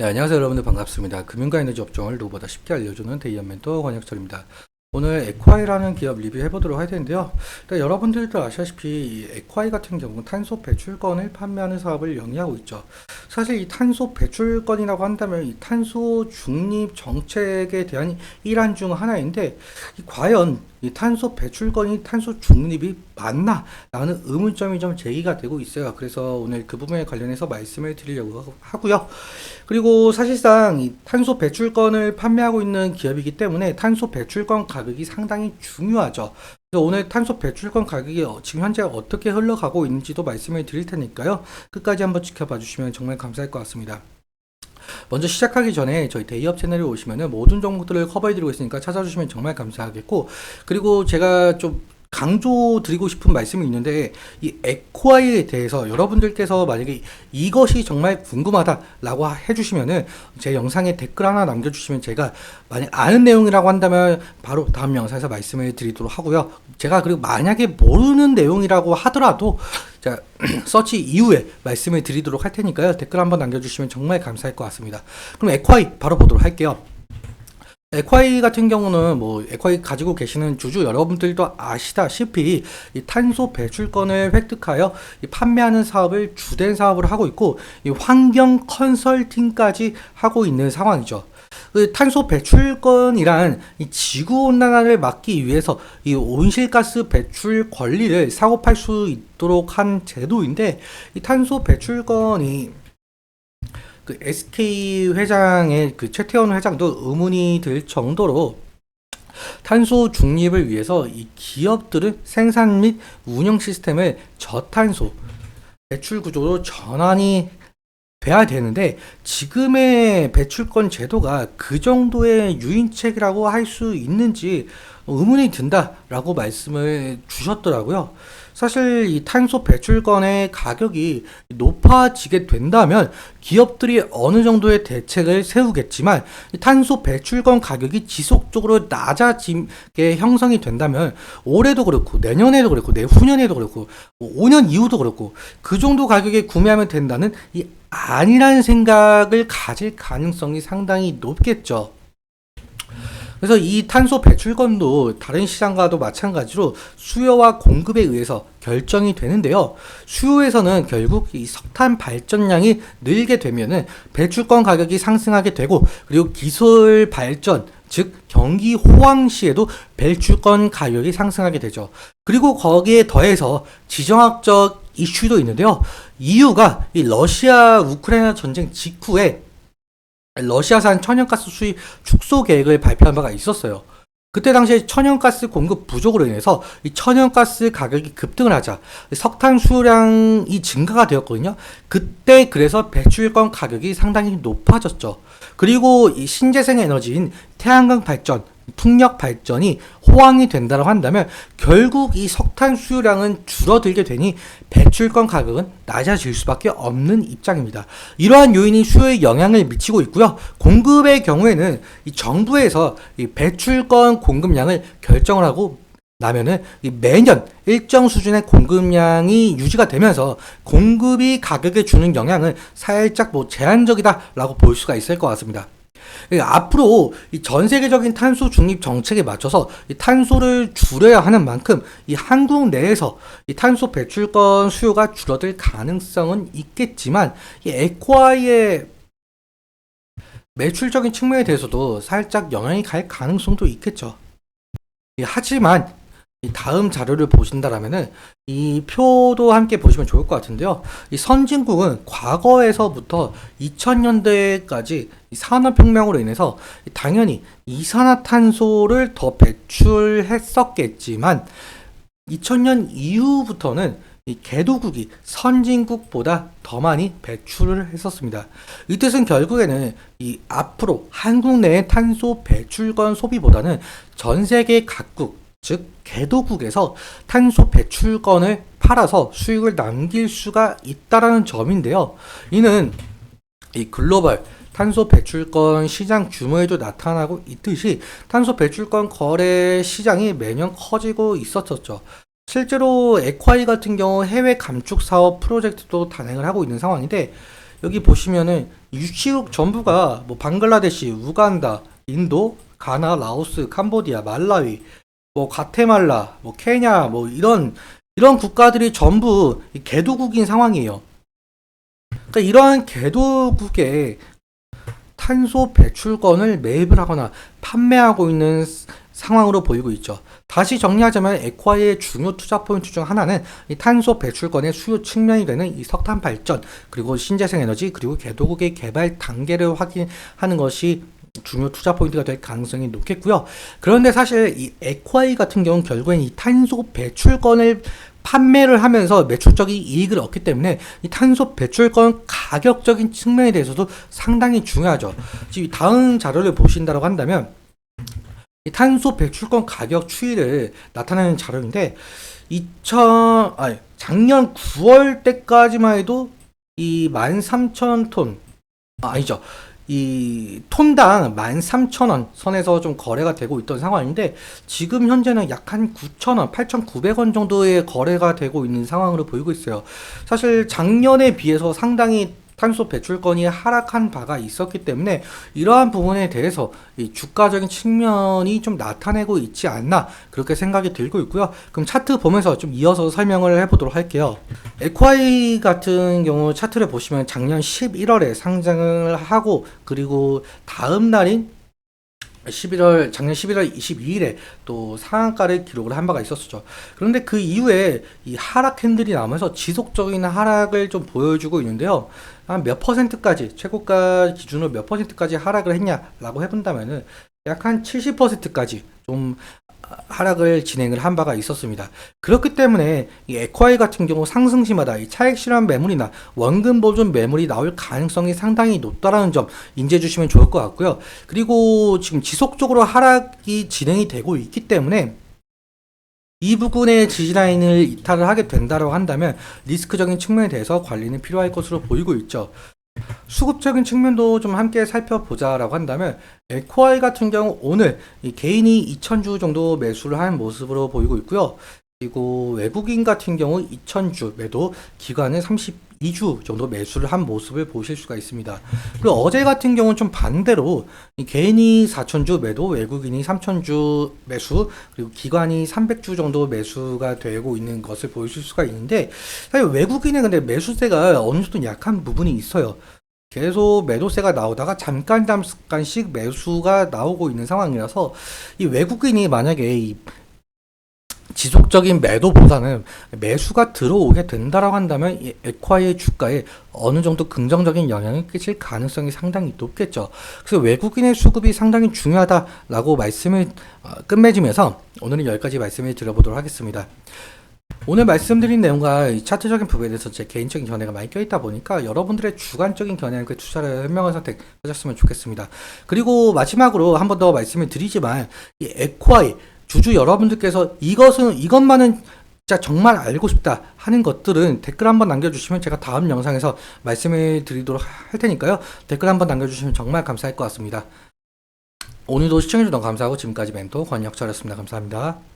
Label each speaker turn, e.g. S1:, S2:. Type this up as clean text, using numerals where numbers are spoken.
S1: 네, 안녕하세요 여러분들 반갑습니다. 금융과 에너지 업종을 누구보다 쉽게 알려주는 데이언 멘토 권혁철입니다. 오늘 에콰이라는 기업 리뷰해보도록 할 텐데요. 일단 여러분들도 아시다시피 이 에콰이 같은 경우는 탄소 배출권을 판매하는 사업을 영위하고 있죠. 사실 이 탄소 배출권이라고 한다면 이 탄소 중립 정책에 대한 일환 중 하나인데 과연 이 탄소 배출권이 탄소 중립이 맞나? 라는 의문점이 좀 제기가 되고 있어요. 그래서 오늘 그 부분에 관련해서 말씀을 드리려고 하고요. 그리고 사실상 이 탄소 배출권을 판매하고 있는 기업이기 때문에 탄소 배출권 가격이 상당히 중요하죠. 그래서 오늘 탄소 배출권 가격이 지금 현재 어떻게 흘러가고 있는지도 말씀을 드릴 테니까요. 끝까지 한번 지켜봐 주시면 정말 감사할 것 같습니다. 먼저 시작하기 전에 저희 데이업 채널에 오시면은 모든 종목들을 커버해드리고 있으니까 찾아주시면 정말 감사하겠고, 그리고 제가 좀 강조드리고 싶은 말씀이 있는데, 이 에코아이에 대해서 여러분들께서 만약에 이것이 정말 궁금하다라고 해주시면은 제 영상에 댓글 하나 남겨주시면 제가 만약 아는 내용이라고 한다면 바로 다음 영상에서 말씀을 드리도록 하고요. 제가 그리고 만약에 모르는 내용이라고 하더라도 자, 서치 이후에 말씀을 드리도록 할 테니까요. 댓글 한번 남겨주시면 정말 감사할 것 같습니다. 그럼 에콰이 바로 보도록 할게요. 에콰이 같은 경우는 뭐 에콰이 가지고 계시는 주주 여러분들도 아시다시피 이 탄소 배출권을 획득하여 이 판매하는 사업을 주된 사업으로 하고 있고 이 환경 컨설팅까지 하고 있는 상황이죠. 그 탄소 배출권이란 이 지구 온난화를 막기 위해서 이 온실가스 배출 권리를 사고 팔 수 있도록 한 제도인데, 이 탄소 배출권이 그 SK 회장의 그 최태원 회장도 의문이 들 정도로 탄소 중립을 위해서 이 기업들은 생산 및 운영 시스템을 저탄소 배출 구조로 전환이 돼야 되는데, 지금의 배출권 제도가 그 정도의 유인책이라고 할 수 있는지 의문이 든다라고 말씀을 주셨더라고요. 사실 이 탄소 배출권의 가격이 높아지게 된다면 기업들이 어느 정도의 대책을 세우겠지만, 이 탄소 배출권 가격이 지속적으로 낮아지게 형성이 된다면 올해도 그렇고 내년에도 그렇고 내후년에도 그렇고 5년 이후도 그렇고 그 정도 가격에 구매하면 된다는 이 아니라는 생각을 가질 가능성이 상당히 높겠죠. 그래서 이 탄소 배출권도 다른 시장과도 마찬가지로 수요와 공급에 의해서 결정이 되는데요. 수요에서는 결국 이 석탄 발전량이 늘게 되면은 배출권 가격이 상승하게 되고, 그리고 기술 발전, 즉 경기 호황 시에도 배출권 가격이 상승하게 되죠. 그리고 거기에 더해서 지정학적 이슈도 있는데요. 이유가 이 러시아 우크라이나 전쟁 직후에 러시아산 천연가스 수입 축소 계획을 발표한 바가 있었어요. 그때 당시에 천연가스 공급 부족으로 인해서 이 천연가스 가격이 급등을 하자 석탄 수요량이 증가가 되었거든요. 그때 그래서 배출권 가격이 상당히 높아졌죠. 그리고 이 신재생 에너지인 태양광 발전, 풍력 발전이 호황이 된다고 한다면 결국 이 석탄 수요량은 줄어들게 되니 배출권 가격은 낮아질 수밖에 없는 입장입니다. 이러한 요인이 수요에 영향을 미치고 있고요. 공급의 경우에는 이 정부에서 이 배출권 공급량을 결정을 하고 나면은 이 매년 일정 수준의 공급량이 유지가 되면서 공급이 가격에 주는 영향은 살짝 뭐 제한적이다라고 볼 수가 있을 것 같습니다. 앞으로 이 전 세계적인 탄소 중립 정책에 맞춰서 이 탄소를 줄여야 하는 만큼 이 한국 내에서 이 탄소 배출권 수요가 줄어들 가능성은 있겠지만, 이 에코아이의 매출적인 측면에 대해서도 살짝 영향이 갈 가능성도 있겠죠. 하지만 이 다음 자료를 보신다라면은 이 표도 함께 보시면 좋을 것 같은데요. 이 선진국은 과거에서부터 2000년대까지 산업혁명으로 인해서 당연히 이산화탄소를 더 배출했었겠지만 2000년 이후부터는 이 개도국이 선진국보다 더 많이 배출을 했었습니다. 이 뜻은 결국에는 이 앞으로 한국 내의 탄소 배출권 소비보다는 전 세계 각국, 즉 개도국에서 탄소 배출권을 팔아서 수익을 남길 수가 있다라는 점인데요. 이는 이 글로벌 탄소 배출권 시장 규모에도 나타나고 있듯이 탄소 배출권 거래 시장이 매년 커지고 있었었죠. 실제로 에콰이 같은 경우 해외 감축 사업 프로젝트도 단행을 하고 있는 상황인데, 여기 보시면은 유치국 전부가 뭐 방글라데시, 우간다, 인도, 가나, 라오스, 캄보디아, 말라위, 뭐 과테말라, 뭐 케냐, 뭐 이런 국가들이 전부 개도국인 상황이에요. 그러니까 이러한 개도국의 탄소 배출권을 매입을 하거나 판매하고 있는 상황으로 보이고 있죠. 다시 정리하자면 에콰이의 중요 투자 포인트 중 하나는 이 탄소 배출권의 수요 측면이 되는 이 석탄 발전, 그리고 신재생 에너지, 그리고 개도국의 개발 단계를 확인하는 것이 중요 투자 포인트가 될 가능성이 높겠고요. 그런데 사실 이 에콰이 같은 경우는 결국엔 이 탄소 배출권을 판매를 하면서 매출적인 이익을 얻기 때문에 이 탄소 배출권 가격적인 측면에 대해서도 상당히 중요하죠. 지금 다음 자료를 보신다고 한다면 이 탄소 배출권 가격 추이를 나타내는 자료인데 작년 9월 때까지만 해도 이 13,000톤 아니죠. 이 톤당 13,000원 선에서 좀 거래가 되고 있던 상황인데 지금 현재는 약 한 9,000원, 8,900원 정도의 거래가 되고 있는 상황으로 보이고 있어요. 사실 작년에 비해서 상당히 탄소 배출권이 하락한 바가 있었기 때문에 이러한 부분에 대해서 이 주가적인 측면이 좀 나타내고 있지 않나 그렇게 생각이 들고 있고요. 그럼 차트 보면서 좀 이어서 설명을 해보도록 할게요. 에콰이 같은 경우 차트를 보시면 작년 11월에 상장을 하고 그리고 다음 날인 작년 11월 22일에 또 상한가를 기록을 한 바가 있었죠. 그런데 그 이후에 이 하락 캔들이 나오면서 지속적인 하락을 좀 보여주고 있는데요. 한 몇 퍼센트까지, 최고가 기준으로 몇 퍼센트까지 하락을 했냐라고 해본다면은 약 한 70%까지 좀 하락을 진행을 한 바가 있었습니다. 그렇기 때문에 이 에콰이 같은 경우 상승 시마다 이 차익 실현 매물이나 원금 보존 매물이 나올 가능성이 상당히 높다라는 점 인지해 주시면 좋을 것 같고요. 그리고 지금 지속적으로 하락이 진행이 되고 있기 때문에 이 부분의 지지라인을 이탈을 하게 된다고 한다면 리스크적인 측면에 대해서 관리는 필요할 것으로 보이고 있죠. 수급적인 측면도 좀 함께 살펴보자라고 한다면 에콰이 같은 경우 오늘 이 개인이 2,000주 정도 매수를 한 모습으로 보이고 있고요. 그리고 외국인 같은 경우 2,000주 매도, 기관은 32주 정도 매수를 한 모습을 보실 수가 있습니다. 그리고 어제 같은 경우는 좀 반대로 이 개인이 4,000주 매도, 외국인이 3,000주 매수, 그리고 기관이 300주 정도 매수가 되고 있는 것을 보실 수가 있는데 사실 외국인의 근데 매수세가 어느 정도 약한 부분이 있어요. 계속 매도세가 나오다가 잠깐씩 매수가 나오고 있는 상황이라서 이 외국인이 만약에 이 지속적인 매도보다는 매수가 들어오게 된다라고 한다면 이 에콰이의 주가에 어느 정도 긍정적인 영향을 끼칠 가능성이 상당히 높겠죠. 그래서 외국인의 수급이 상당히 중요하다라고 말씀을 끝맺으면서 오늘은 여기까지 말씀을 드려보도록 하겠습니다. 오늘 말씀드린 내용과 이 차트적인 부분에 대해서 제 개인적인 견해가 많이 껴있다 보니까 여러분들의 주관적인 견해와 그 투자를 현명한 선택하셨으면 좋겠습니다. 그리고 마지막으로 한 번 더 말씀을 드리지만 이 에콰이 주주 여러분들께서 이것만은 진짜 정말 알고 싶다 하는 것들은 댓글 한번 남겨주시면 제가 다음 영상에서 말씀을 드리도록 할 테니까요. 댓글 한번 남겨주시면 정말 감사할 것 같습니다. 오늘도 시청해주셔서 감사하고 지금까지 멘토 권혁철이었습니다. 감사합니다.